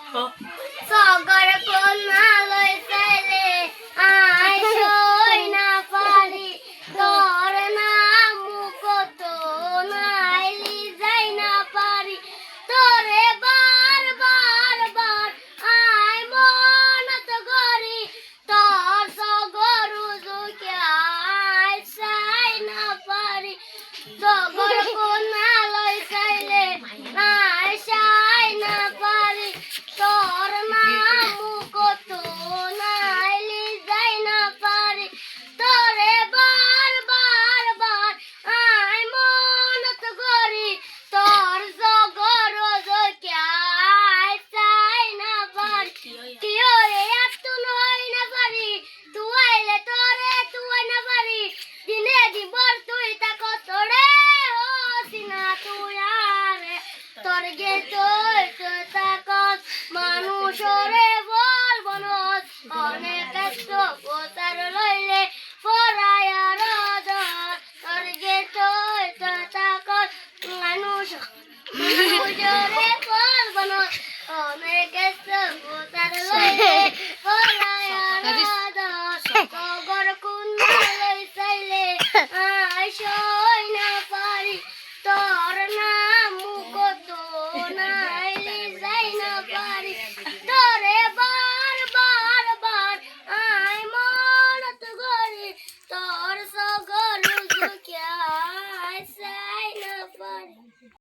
সগর কোনা লই চাইলে আই সই না পারি তোর নাম কত নাইলি যাই না পারি তোরে বার বার বার আই মনত করি তোর সগর উজুকে আই চাই না পারি সগর কোনা লই চাইলে আই চাই না পারি তোর নাম কত নাইলি যাই না পারি তোরে বার বার বার আই মনত করি তোর জগর জকে আই চাই না পারি কিওরে এত নই না পারি তুই আইলে তোরে তুই না পারি দিনে দিবর তুই তা কত রে ও সিনা তুই আরে তোর গে তুই তা কত মানুষরে বলবো না অনেক কষ্ট পোতার লইলে পরায়া রদ তোর গে তুই তা কত মানুষরে বলবো না অনেক কষ্ট পোতার লইলে পরায়া রদ সগর কুন্না লই চাইলে আইসো